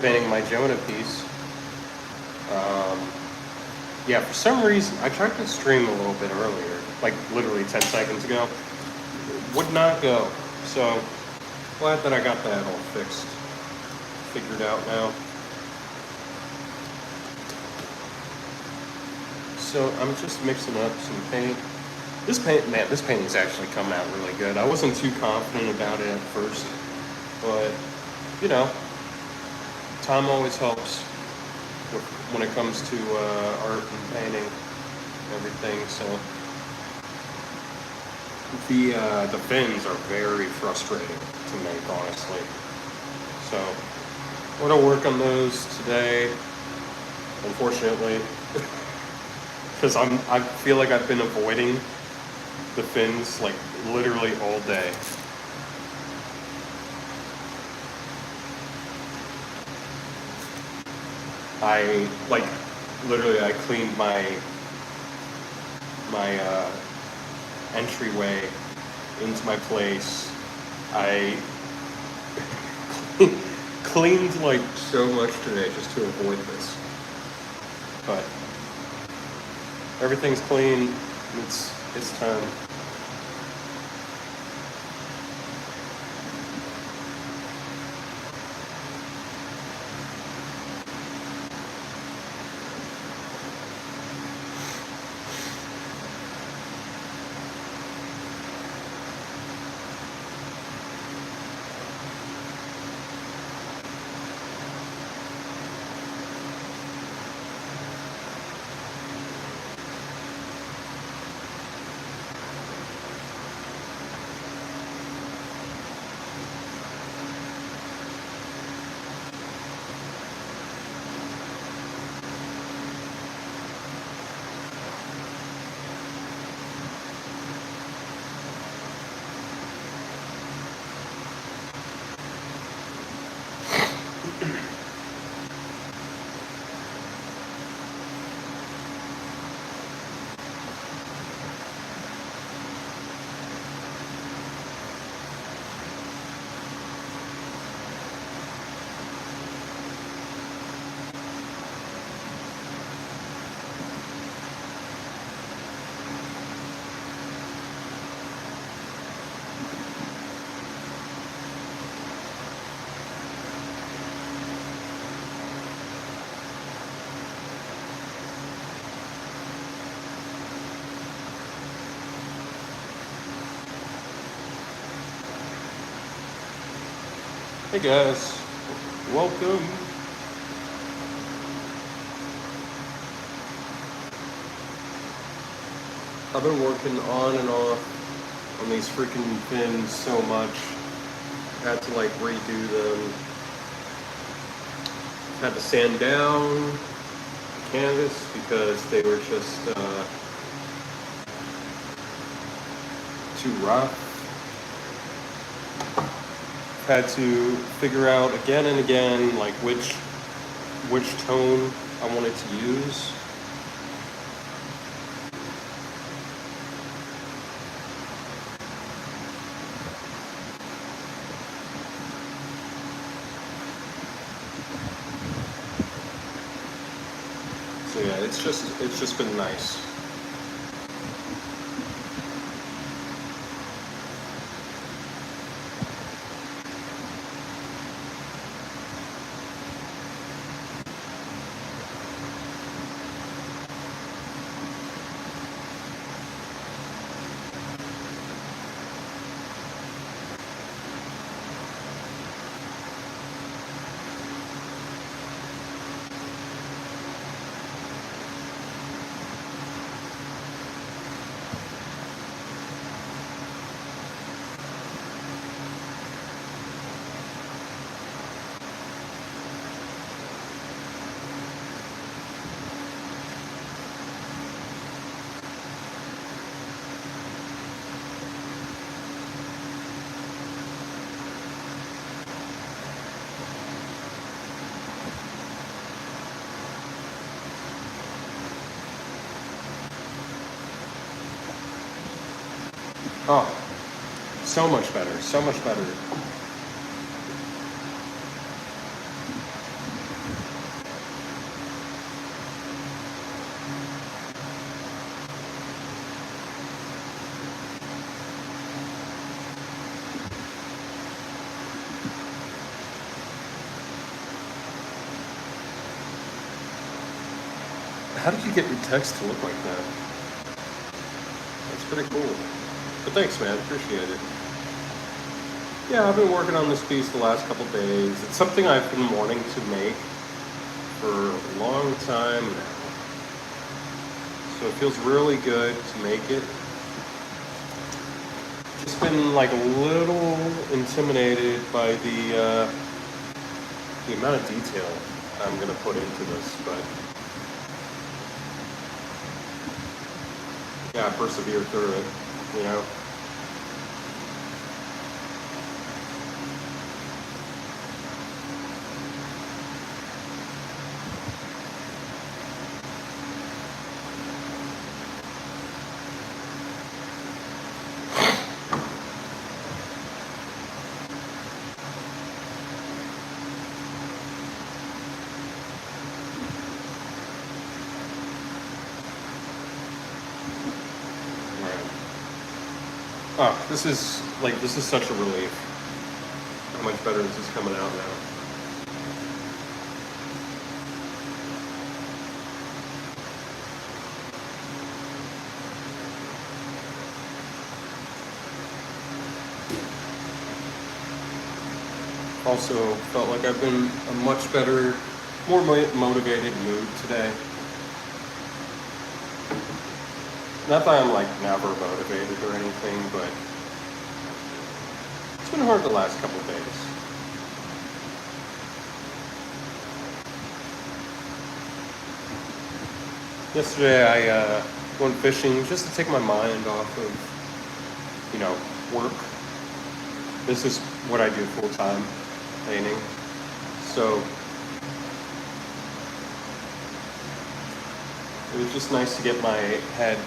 Painting my Jonah piece. Um, yeah, for some reason, I tried to stream a little bit earlier, like literally 10 seconds ago. Would not go. So, glad that I got that all fixed. Figured out now. So, I'm just mixing up some paint. This painting's actually coming out really good. I wasn't too confident about it at first, but, you know, time always helps when it comes to art and painting and everything. So the fins are very frustrating to make, honestly. So I'm gonna work on those today, unfortunately, because I feel like I've been avoiding the fins like literally all day. I like literally I cleaned my entryway into my place. I cleaned like so much today just to avoid this. But everything's clean. It's time. Hey guys, welcome. I've been working on and off on these freaking fins so much. Had to like redo them. Had to sand down the canvas because they were just too rough. Had to figure out again and again like which tone I wanted to use. So yeah, it's just been nice. Oh, so much better, so much better. How did you get your text to look like that? That's pretty cool. But thanks, man. Appreciate it. Yeah, I've been working on this piece the last couple days. It's something I've been wanting to make for a long time now. So it feels really good to make it. Just been like a little intimidated by the amount of detail I'm gonna put into this, but yeah, I persevered through it, you know. Right. Oh, this is such a relief. How much better this is coming out now. Also felt like I've been a much better, more motivated mood today. Not that I'm like never motivated or anything, but it's been hard the last couple of days. Yesterday I went fishing just to take my mind off of, work. This is what I do full time, painting. So it was just nice to get my head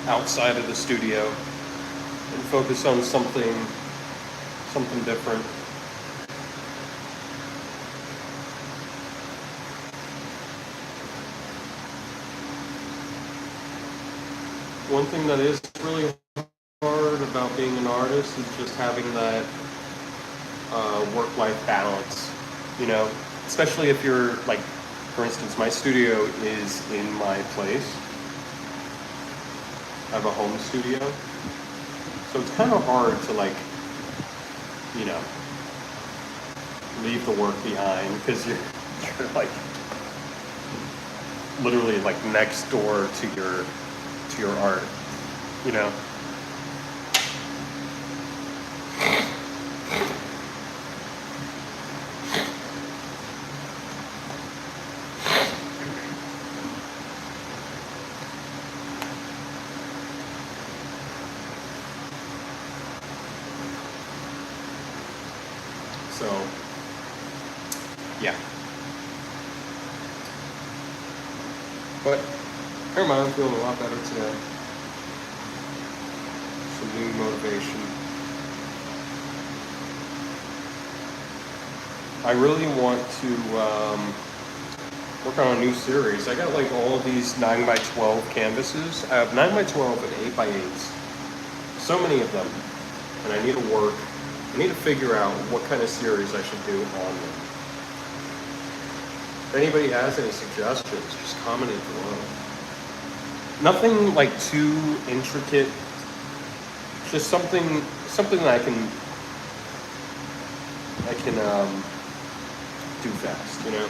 outside of the studio and focus on something different. One thing that is really hard about being an artist is just having that work-life balance, you know, especially if you're like, for instance, my studio is in my place. I have a home studio, so it's kind of hard to like, you know, leave the work behind because you're like literally like next door to your art, you know. So yeah, but never mind. I'm feeling a lot better today. Some new motivation. I really want to work on a new series. I got like all of these 9 by 12 canvases. I have 9 by 12 and 8 by 8s. So many of them. And I need to work. I need to figure out what kind of series I should do on them. If anybody has any suggestions, just comment it below. Nothing like too intricate. Just something that I can do fast, you know?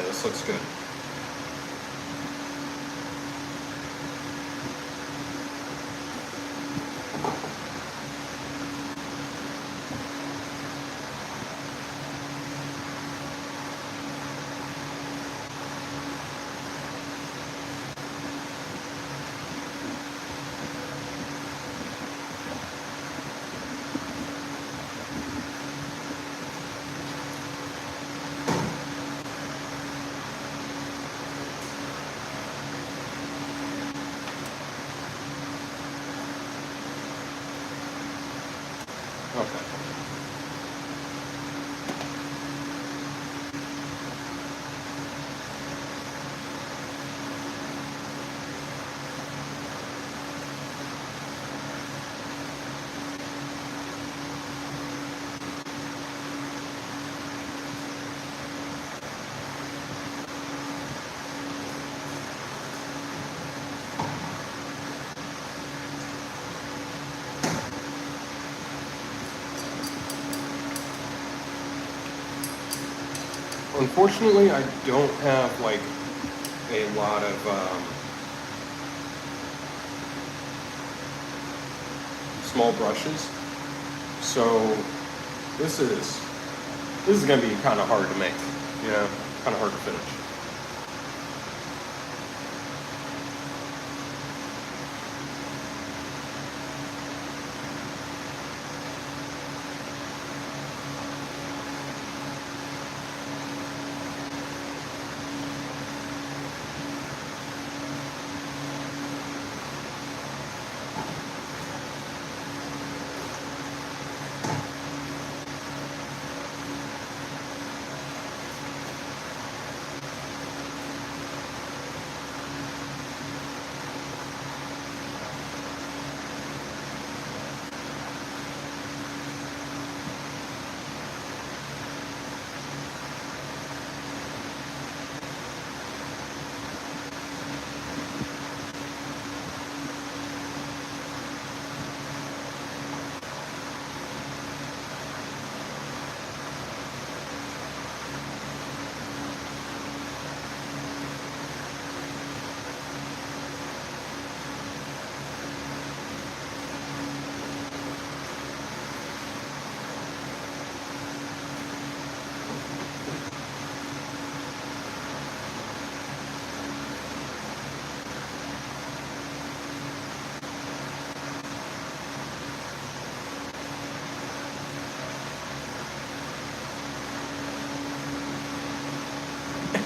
Okay, this looks good. Okay. Unfortunately, I don't have like a lot of small brushes, so this is this is gonna be kind of hard to make. Kind of hard to finish.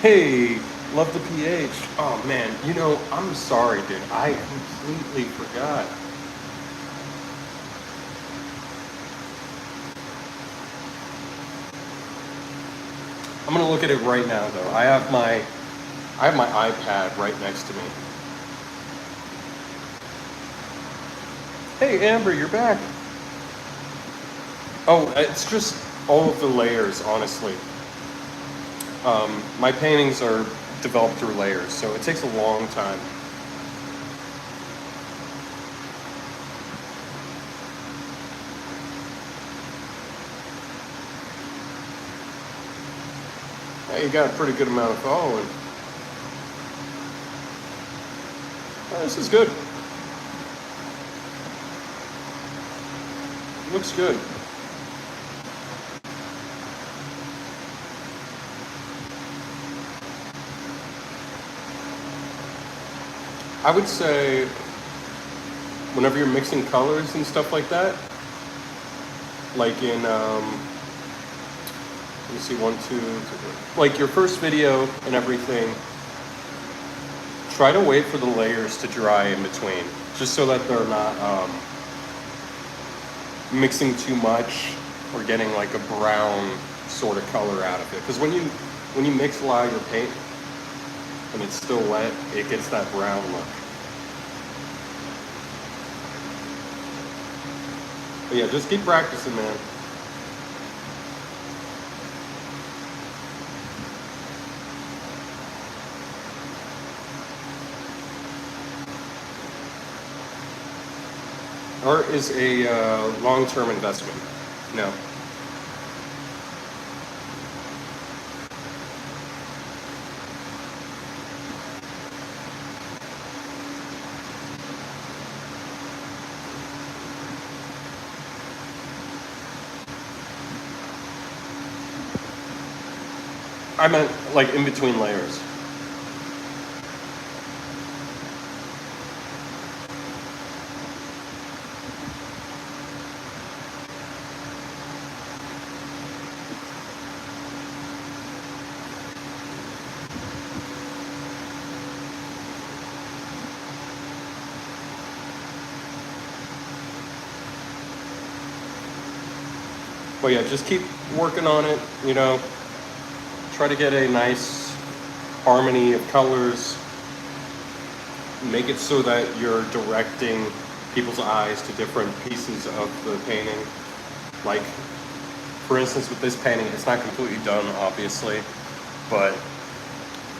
Hey, love the pH. Oh man, I'm sorry, dude. I completely forgot. I'm gonna look at it right now, though. I have my iPad right next to me. Hey, Amber, you're back. Oh, it's just all of the layers, honestly. My paintings are developed through layers, so it takes a long time. Hey, you got a pretty good amount of following. This is good. Looks good. I would say whenever you're mixing colors and stuff like that, like in let me see, one, two, three, like your first video and everything, try to wait for the layers to dry in between, just so that they're not mixing too much or getting like a brown sort of color out of it. Because when you mix a lot of your paint and it's still wet, it gets that brown look. But yeah, just keep practicing, man. Art is a long-term investment. No. I meant like in between layers. But yeah, just keep working on it, you know, try to get a nice harmony of colors, make it so that you're directing people's eyes to different pieces of the painting. Like, for instance, with this painting, it's not completely done, obviously, but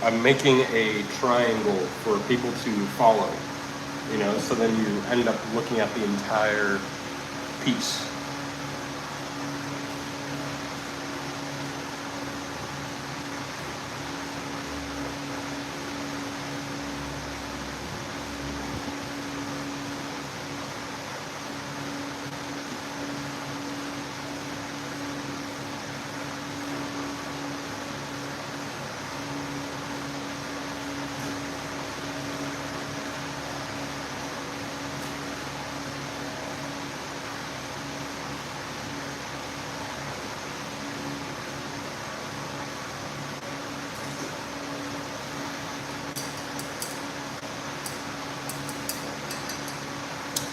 I'm making a triangle for people to follow, you know, so then you end up looking at the entire piece.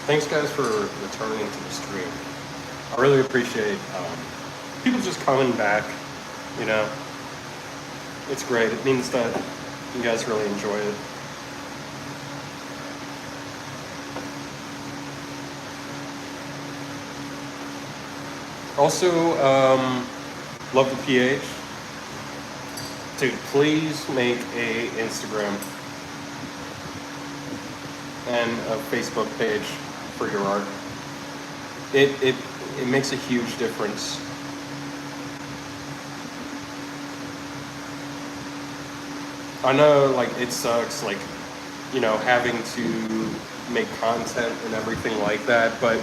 Thanks, guys, for returning to the stream. I really appreciate people just coming back, you know. It's great. It means that you guys really enjoy it. Also, love the PH. Dude, please make a Instagram and a Facebook page for your art. It makes a huge difference. I know, like, it sucks, like, you know, having to make content and everything like that, but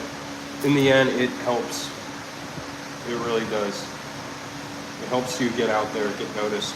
in the end, it helps. It really does. It helps you get out there, get noticed.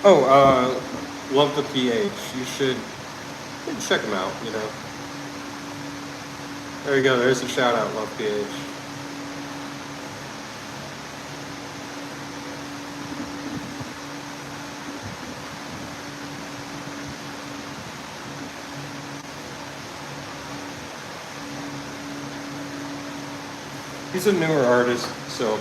Oh, love the PH. You should check him out. You know, there you go. There's a shout out, love PH. He's a newer artist, so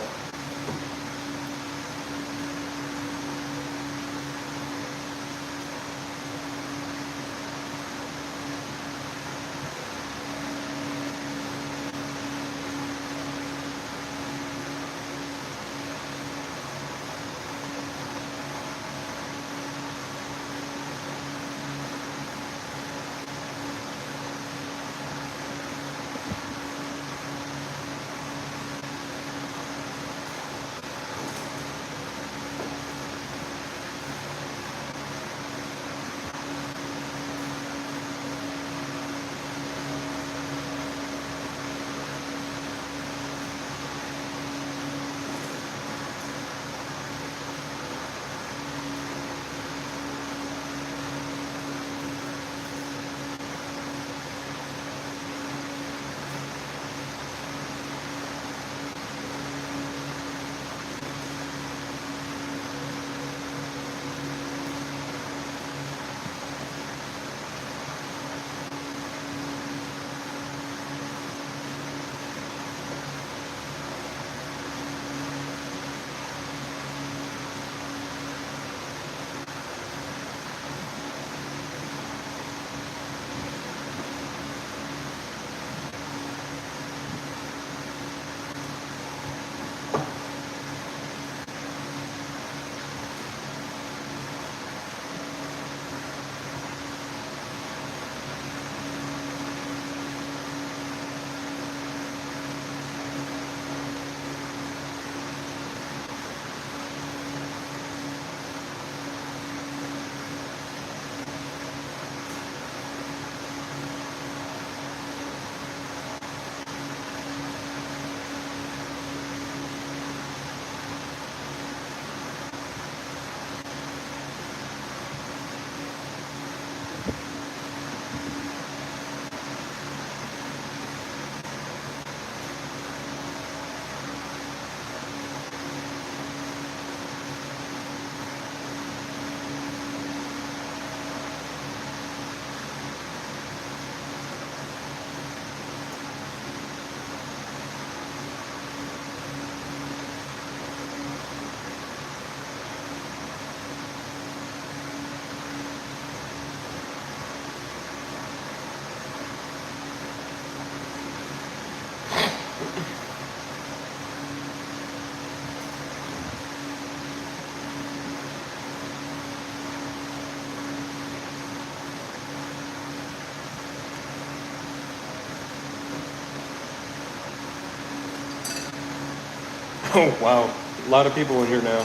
oh wow, a lot of people in here now.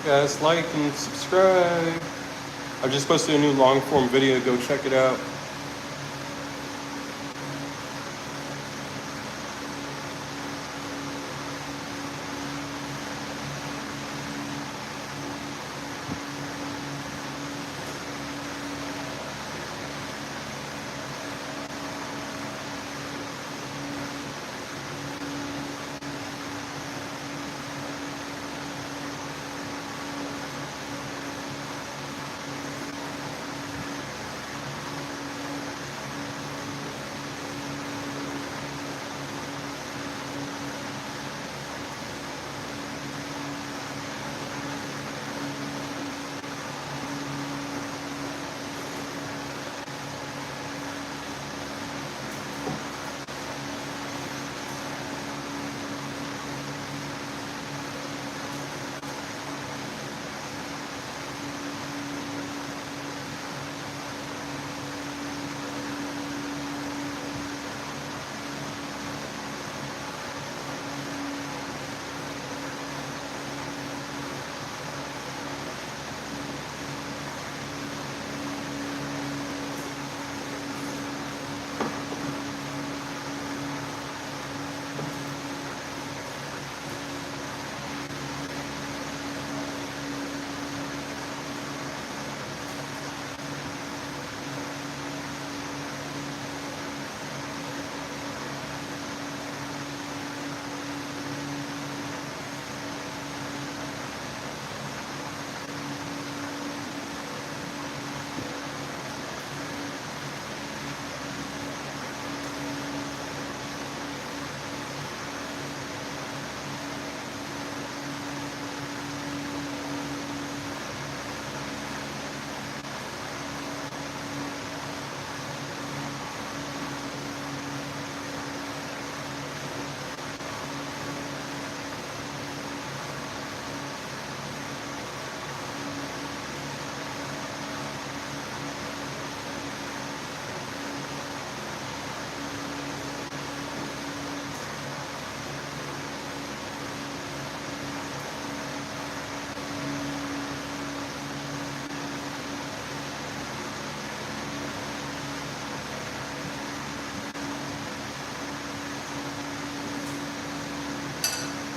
Guys, like and subscribe. I just posted a new long form video. Go check it out.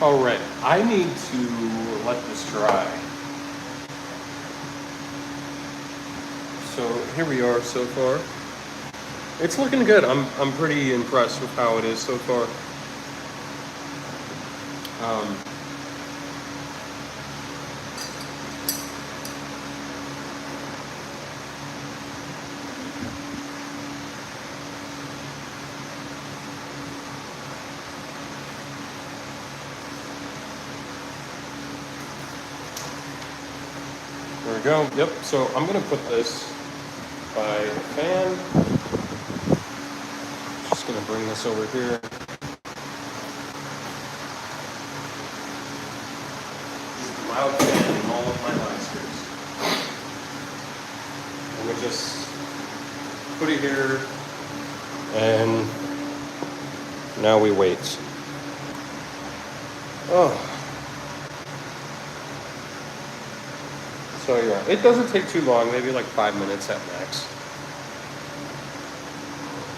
All right, I need to let this dry. So here we are so far. It's looking good. I'm pretty impressed with how it is so far. Um, there we go. Yep. So I'm gonna put this by the fan. Just gonna bring this over here. This is the loud fan in all of my lasers. I'm gonna just put it here, and now we wait. Oh, so yeah, it doesn't take too long. Maybe like 5 minutes at max.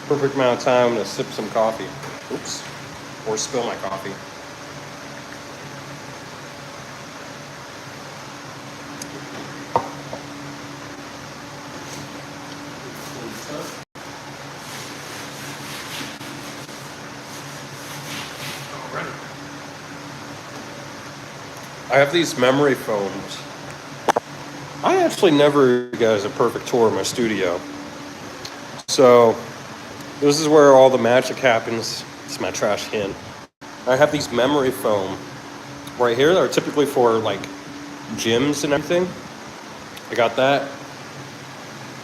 Perfect amount of time to sip some coffee. Oops, or spill my coffee. I have these memory foams. I actually never gave you guys a perfect tour of my studio. So this is where all the magic happens. It's my trash can. I have these memory foam right here that are typically for like gyms and everything. I got that.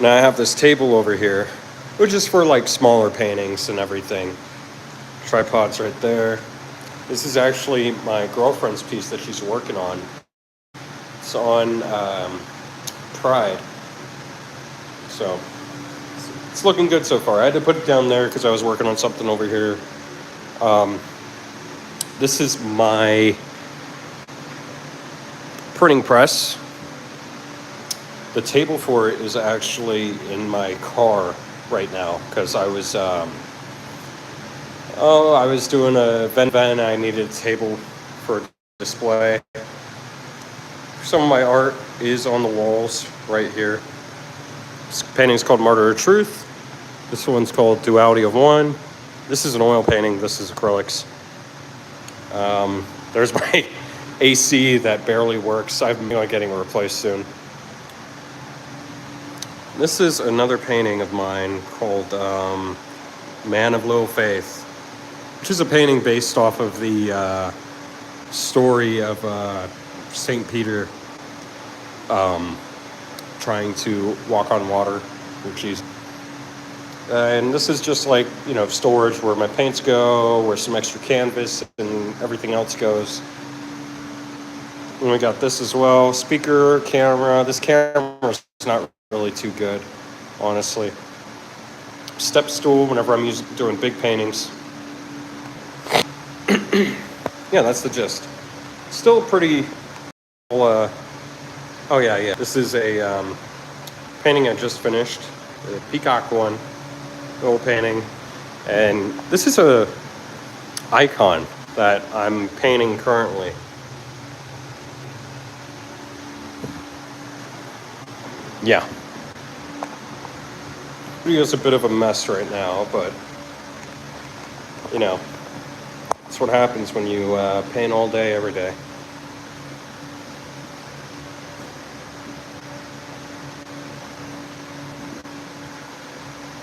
Now I have this table over here, which is for like smaller paintings and everything. Tripod's right there. This is actually my girlfriend's piece that she's working on. It's on Pride. So it's looking good so far. I had to put it down there because I was working on something over here. This is my printing press. The table for it is actually in my car right now because I was doing a event and I needed a table for a display. Some of my art is on the walls right here. This painting's called Martyr of Truth. This one's called Duality of One. This is an oil painting. This is acrylics. There's my AC that barely works. I'm getting replaced soon. This is another painting of mine called Man of Little Faith, which is a painting based off of the story of St. Peter trying to walk on water with Jesus. And this is just like, storage where my paints go, where some extra canvas and everything else goes. And we got this as well, speaker, camera. This camera's not really too good, honestly. Step stool whenever I'm doing big paintings. Yeah, that's the gist. Still pretty, oh yeah. This is a painting I just finished, the peacock one, oil painting. And this is a icon that I'm painting currently. Yeah. Video's a bit of a mess right now, but that's what happens when you paint all day, every day.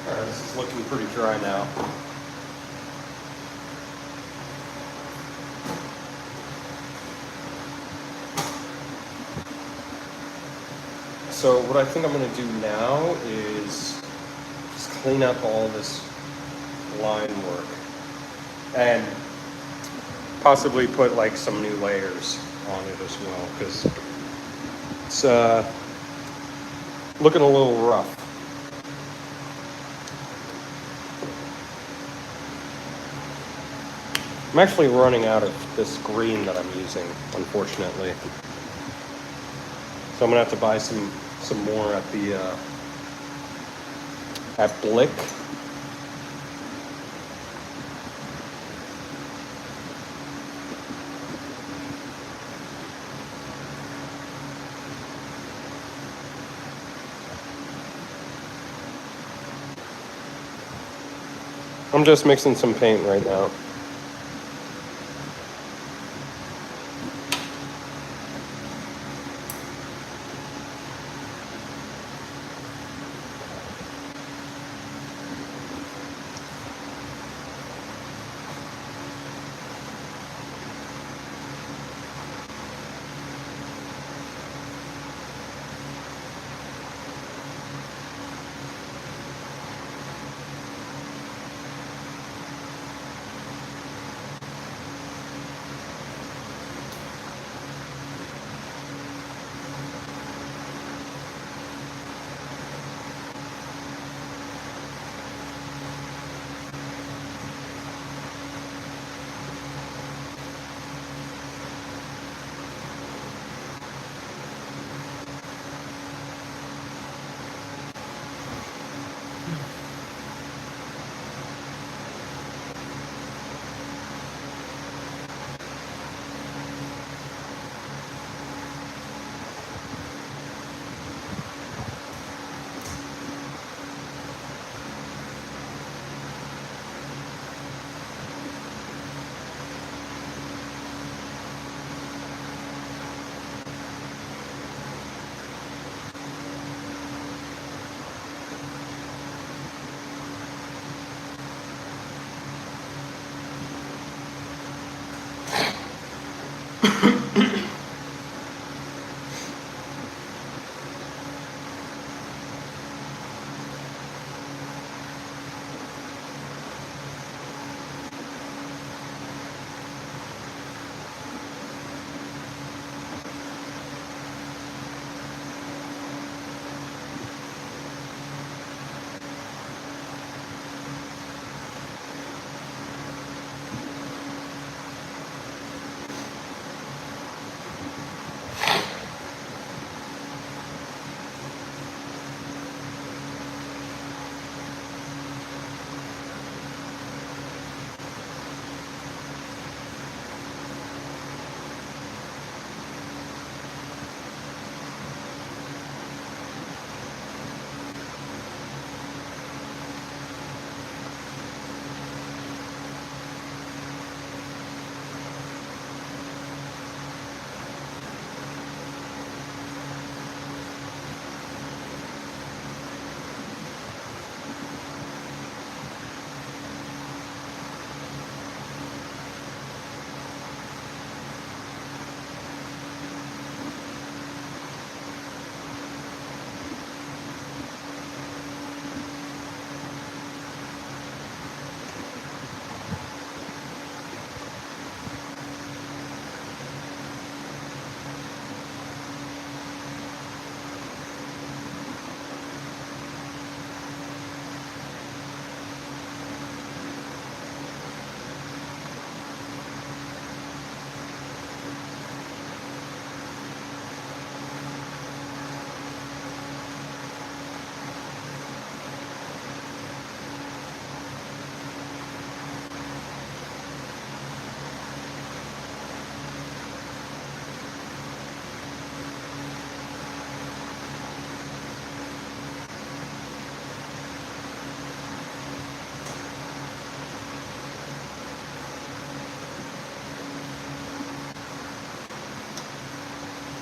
Alright, this is looking pretty dry now. So what I think I'm going to do now is just clean up all this line work and possibly put like some new layers on it as well, because it's looking a little rough. I'm actually running out of this green that I'm using, unfortunately. So I'm gonna have to buy some more at the at Blick. I'm just mixing some paint right now.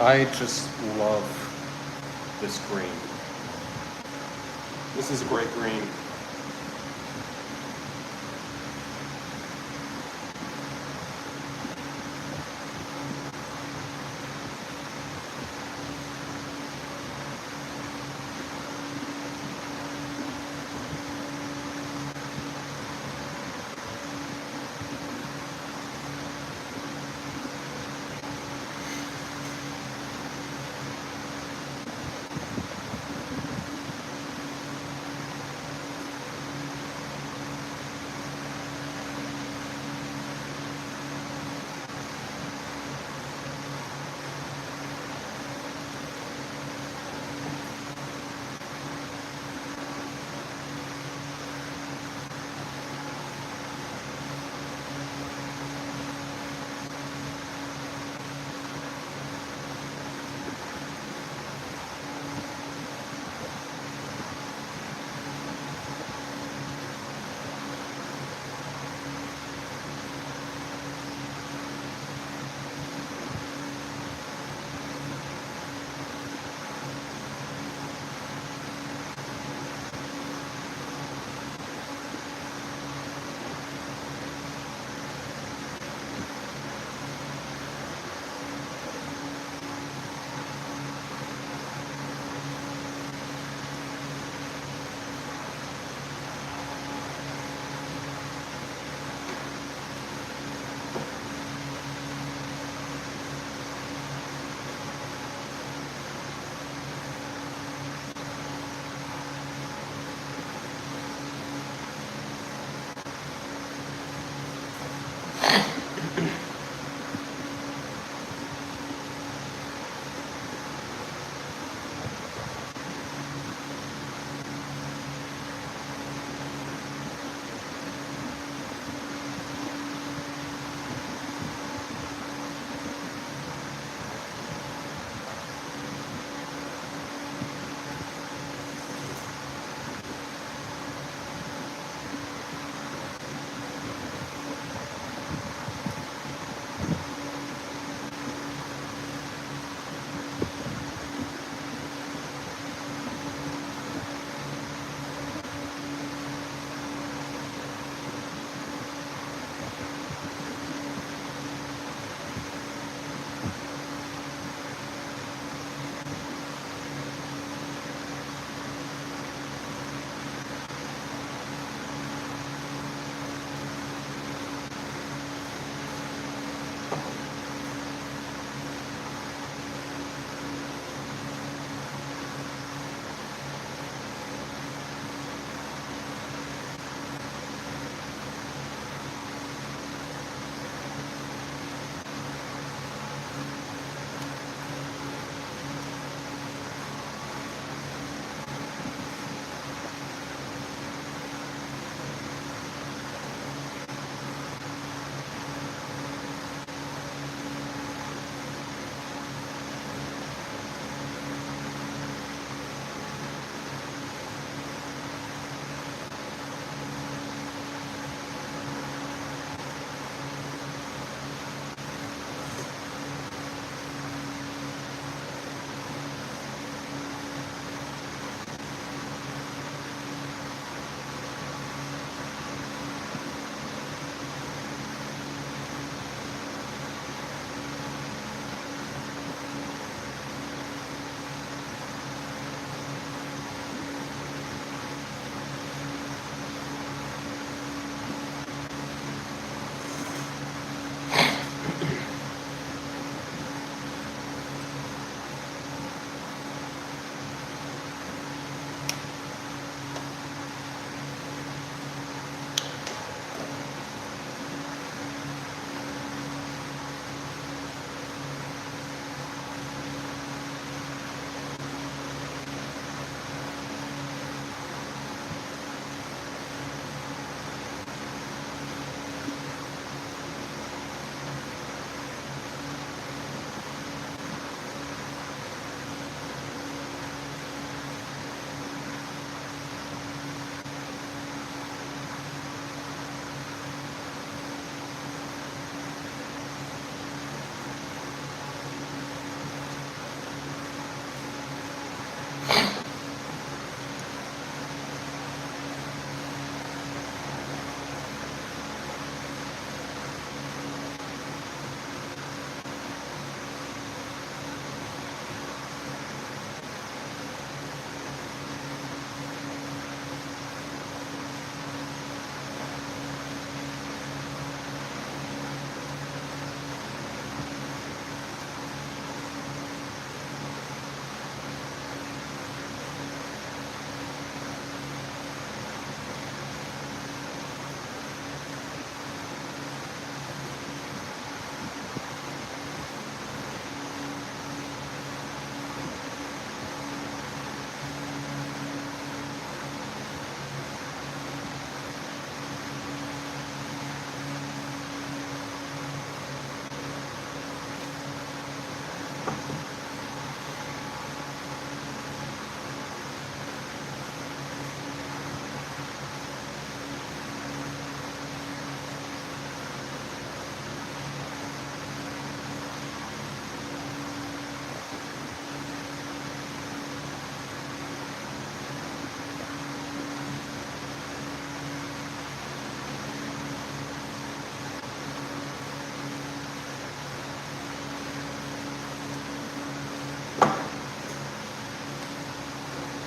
I just love this green. This is a great green.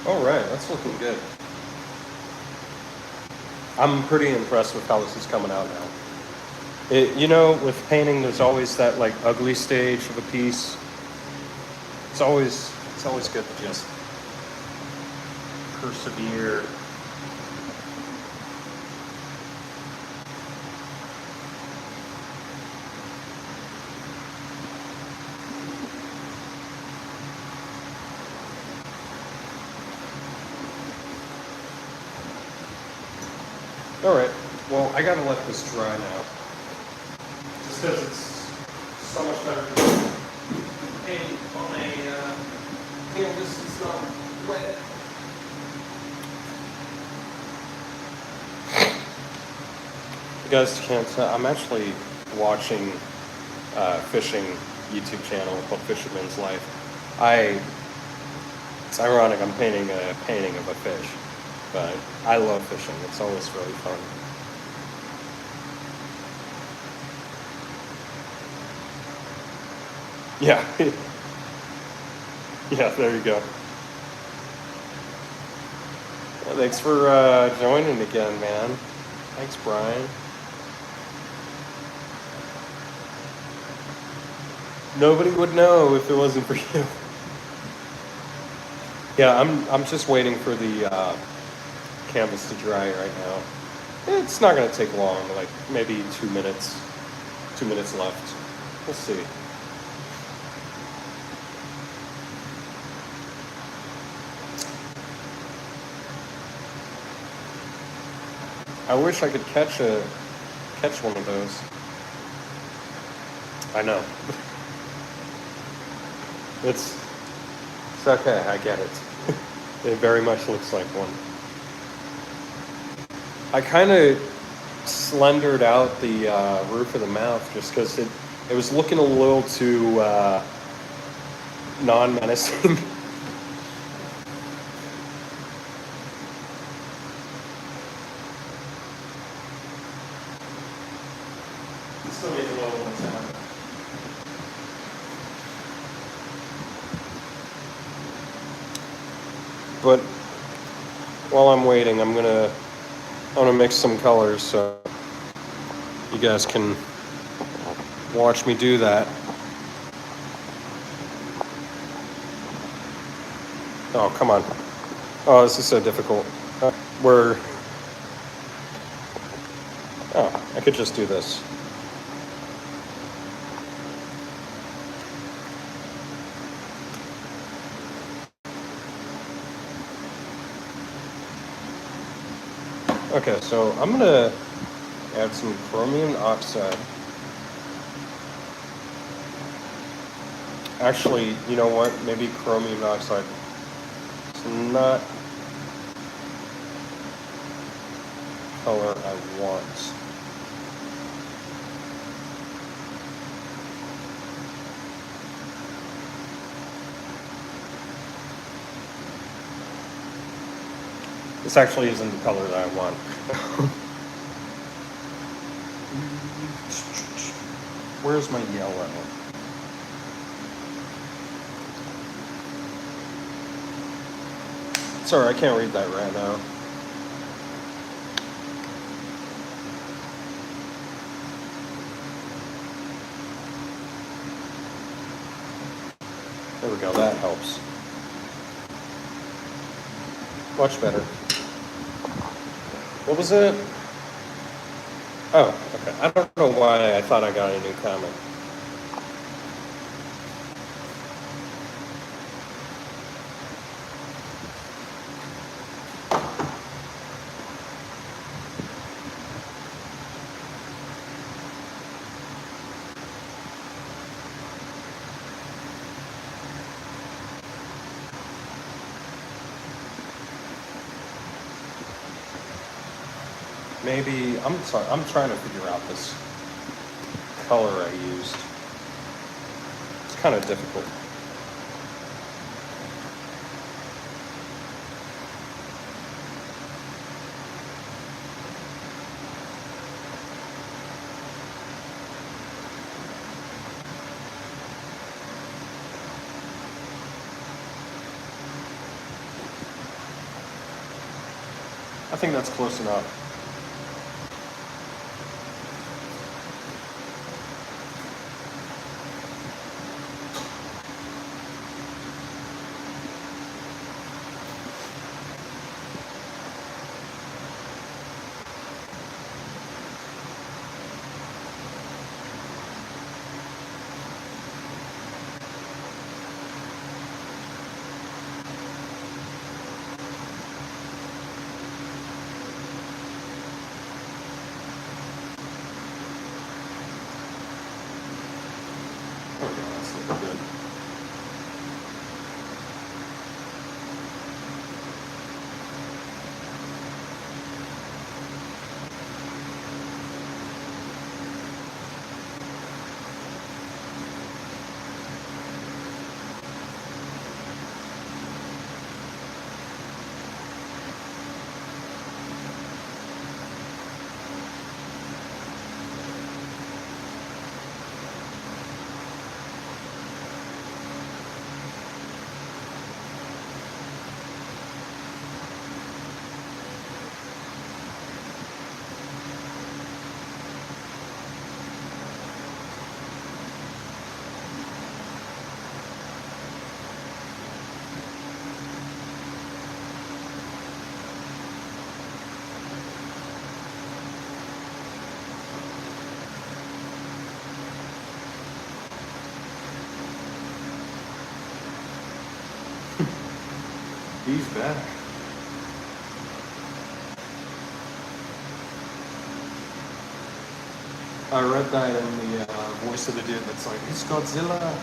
All right, that's looking good. I'm pretty impressed with how this is coming out now. With painting, there's always that like ugly stage of a piece. It's always good to just persevere. All right. Well, I gotta let this dry now, just because it's so much better to paint on a canvas that's not wet. You guys can't. I'm actually watching fishing YouTube channel called Fisherman's Life. It's ironic. I'm painting a painting of a fish, but I love fishing. It's always really fun. Yeah, yeah. There you go. Well, thanks for joining again, man. Thanks, Brian. Nobody would know if it wasn't for you. Yeah, I'm just waiting for the canvas to dry right now. It's not gonna take long, like maybe 2 minutes. 2 minutes left. We'll see. I wish I could catch one of those. I know. It's it's okay. I get it. It very much looks like one. I kind of slendered out the roof of the mouth just because it was looking a little too non-menacing. Still needs a little more time. But while I'm waiting, I'm gonna mix some colors so you guys can watch me do that. Oh, come on. Oh, this is so difficult. We're Oh, I could just do this. Okay, so I'm gonna add some chromium oxide. Actually, you know what? Maybe chromium oxide is not color I want. This actually isn't the color that I want. Where's my yellow? Sorry, I can't read that right now. There we go, that helps. Much better. What was it? Oh, okay. I don't know why I thought I got a new comment. Maybe, I'm sorry, I'm trying to figure out this color I used. It's kind of difficult. I think that's close enough. Oh yeah, that's looking good. He's back. I read that in the voice of the dude that's like, it's Godzilla.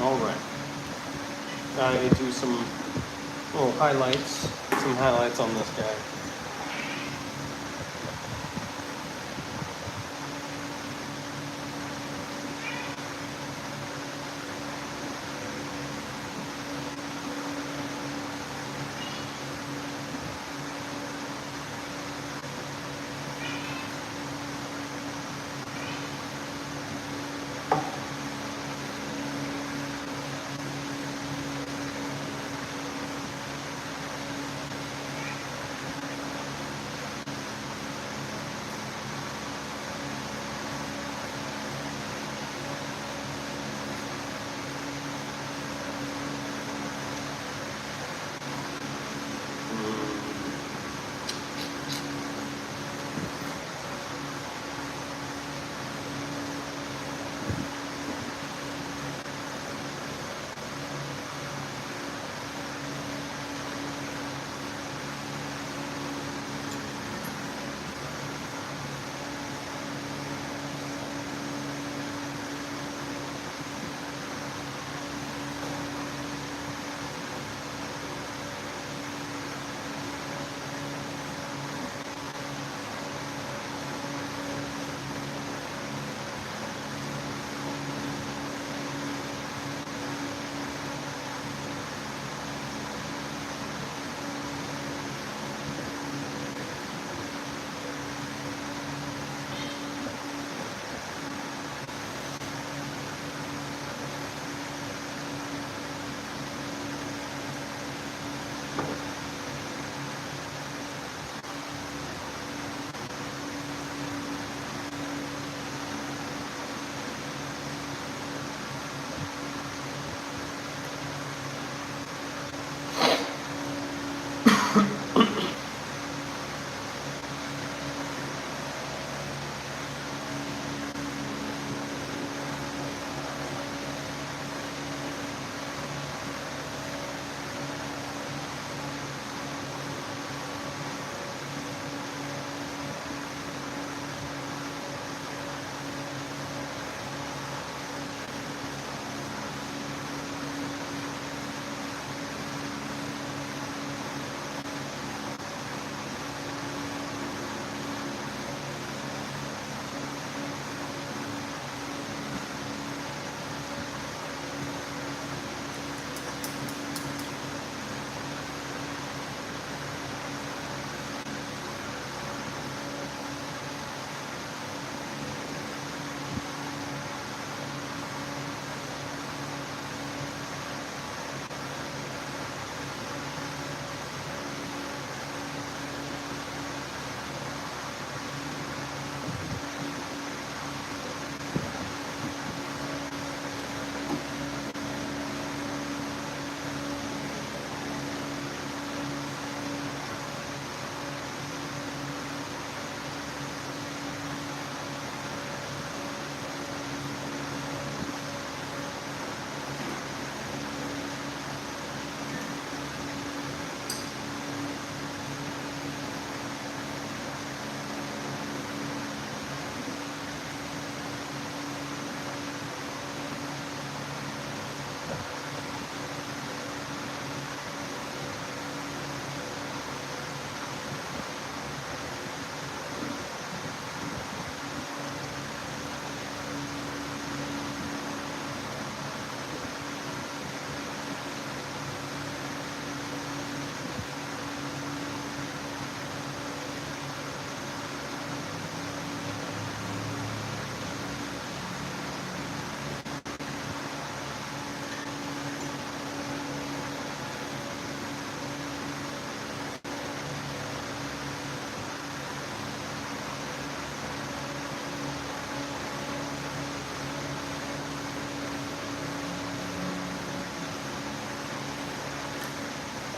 All right. I do some little highlights, some highlights on this guy.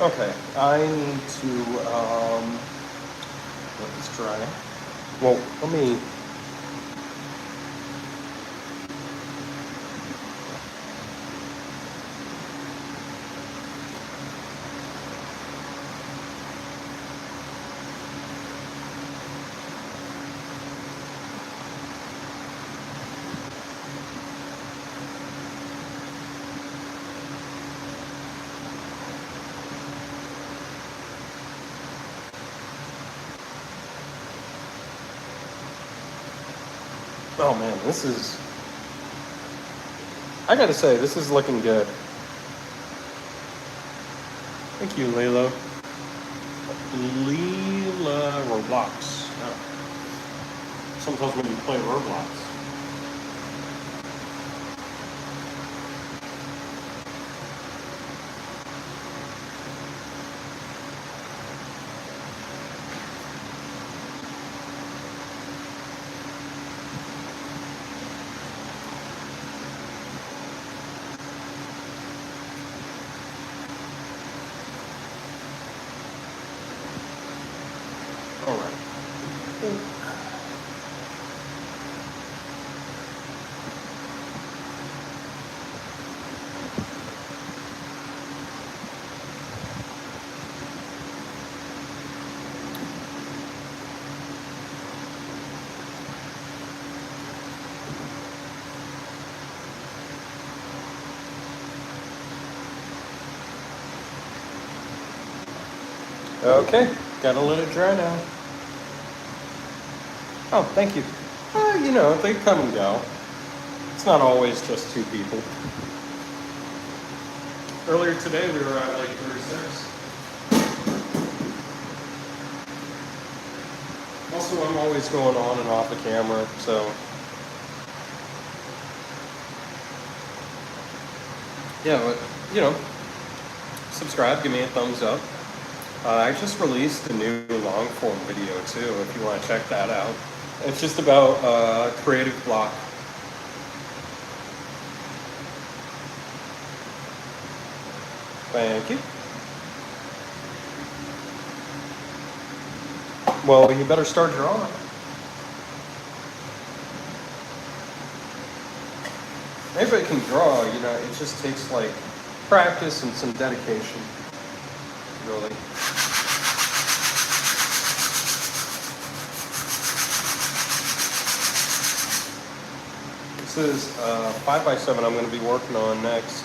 Okay, I need to let this dry. Well, let me. Oh man, I gotta say, this is looking good. Thank you, Lilo. Leela Roblox. Oh. Sometimes when you play Roblox. All right. Okay, gotta let it dry now. Oh, thank you. They come and go. It's not always just two people. Earlier today, we were at like 36. Also, I'm always going on and off the camera, so yeah, but subscribe, give me a thumbs up. I just released a new long form video too, if you want to check that out. It's just about creative block. Thank you. Well, you better start drawing. Everybody can draw, it just takes like practice and some dedication, really. This is 5x7 I'm going to be working on next.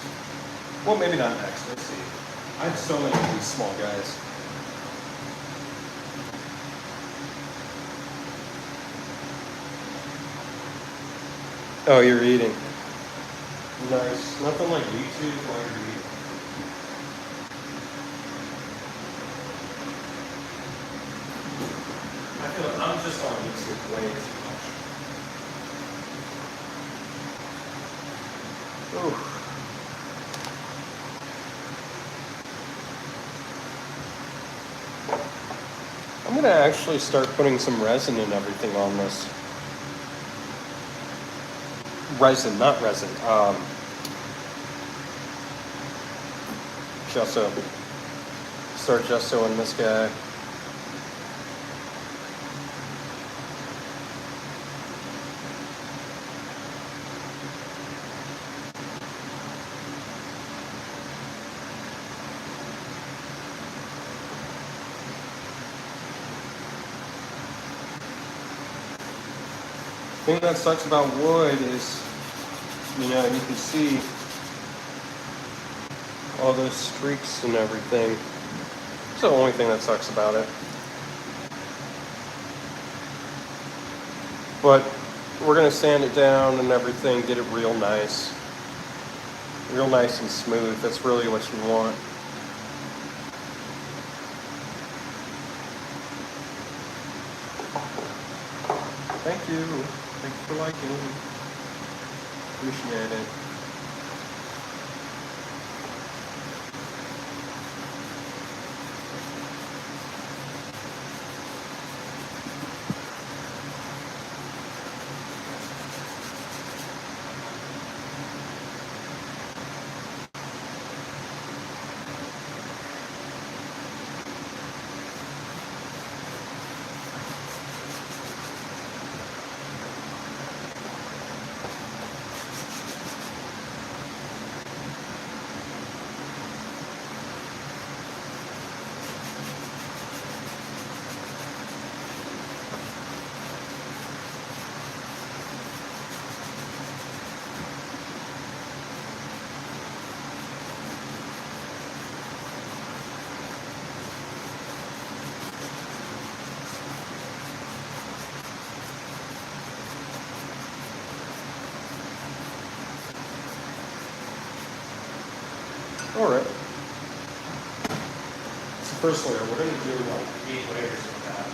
Well, maybe not next, let's see. I have so many of these small guys. Oh, you're eating. Nice. Nothing like YouTube while you're eating. I feel like I'm just on YouTube way too much. Ooh. I'm gonna actually start putting some resin and everything on this. Resin, not resin. Gesso. Start gessoing this guy. The thing that sucks about wood is, you can see all those streaks and everything. It's the only thing that sucks about it. But we're gonna sand it down and everything, get it real nice. Real nice and smooth. That's really what you want. Thank you. Thank you for liking. Appreciate it. All right. It's the first layer. We're going to do like 8 layers of that.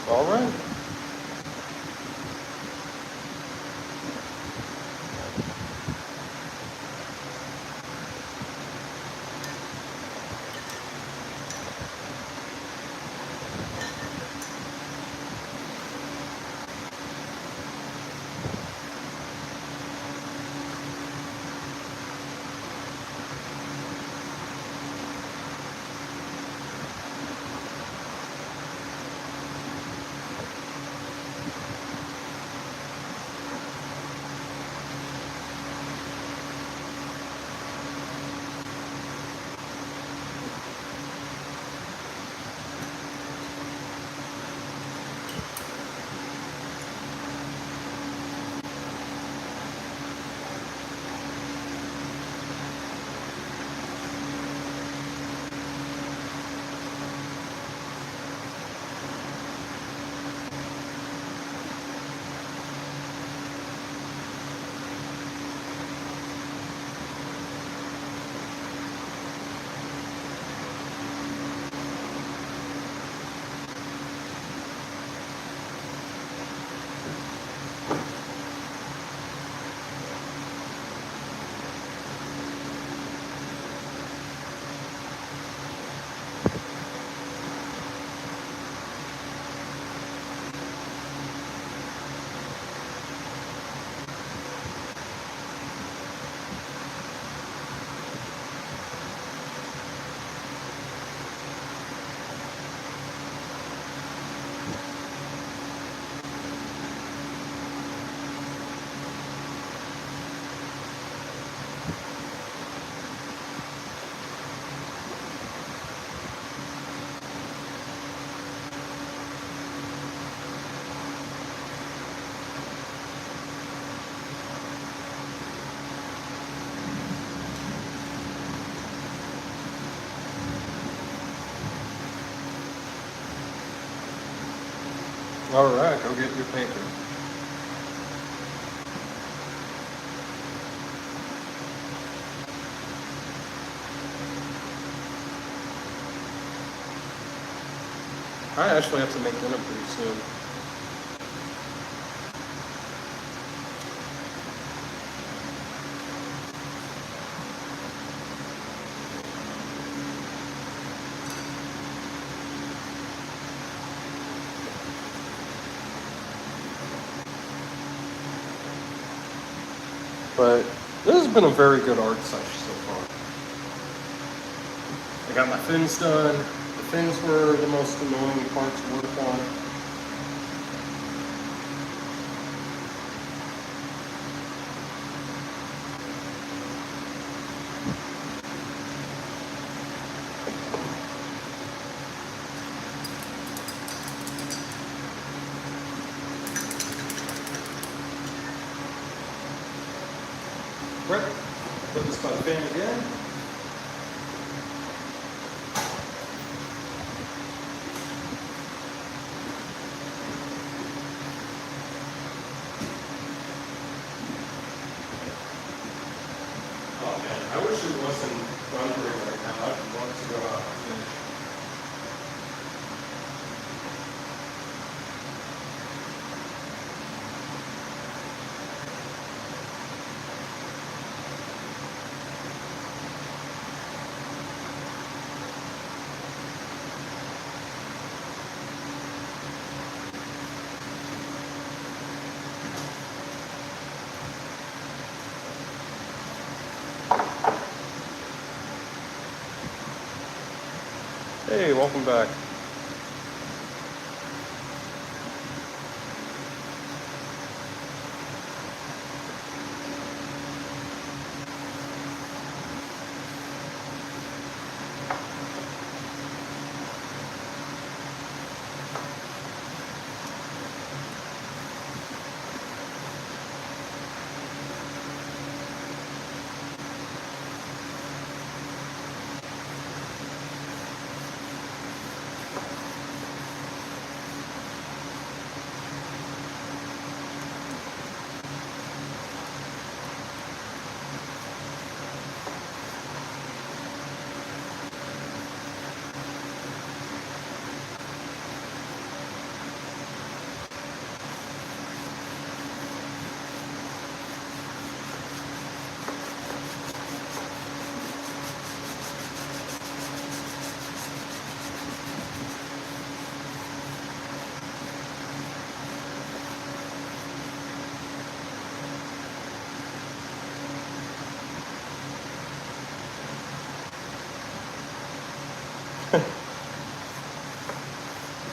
All right. All right, go get your paper. I actually have to make dinner pretty soon. But this has been a very good art session so far. I got my fins done. The fins were the most annoying part to work on. Right. Put this by the fin again. I wish it wasn't thundering right now. I'd love to go out and finish. Hey, welcome back.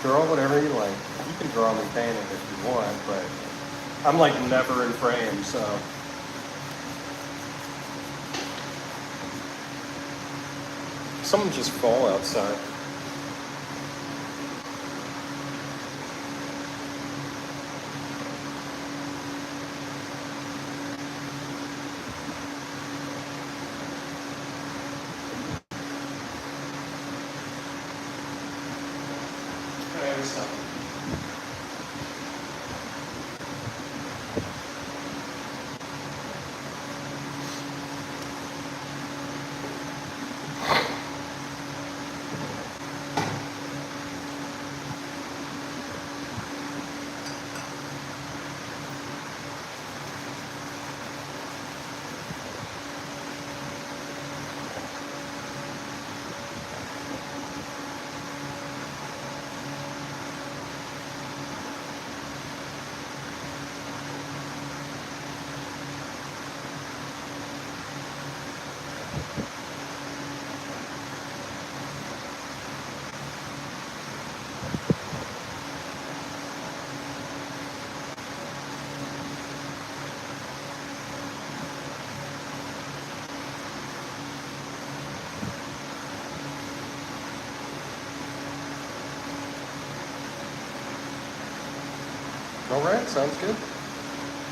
Draw whatever you like. You can draw me painting if you want, but I'm like never in frame, so. Someone just fall outside. Okay, stop. All right, sounds good.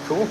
Cool.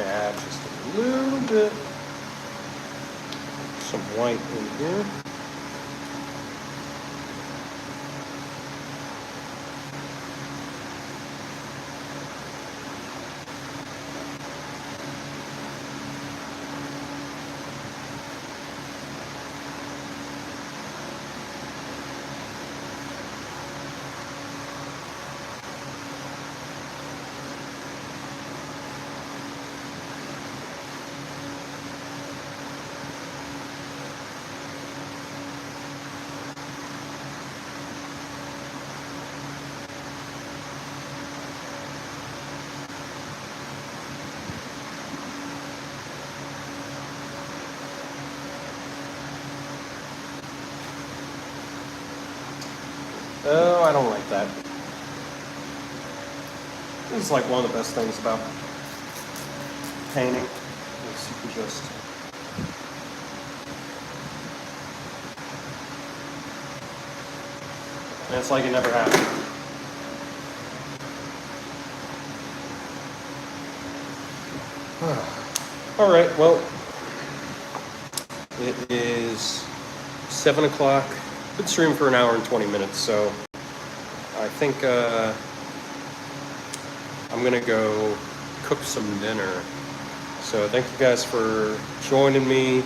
add just a little bit, some white in here. Oh, I don't like that. This is like one of the best things about painting. Is you can just and it's like it never happened. All right, well, it is 7 o'clock. Been streaming for an hour and 20 minutes, so I think I'm gonna go cook some dinner. So thank you guys for joining me.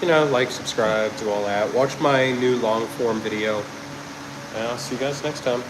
You know, like, subscribe, do all that. Watch my new long form video, and I'll see you guys next time.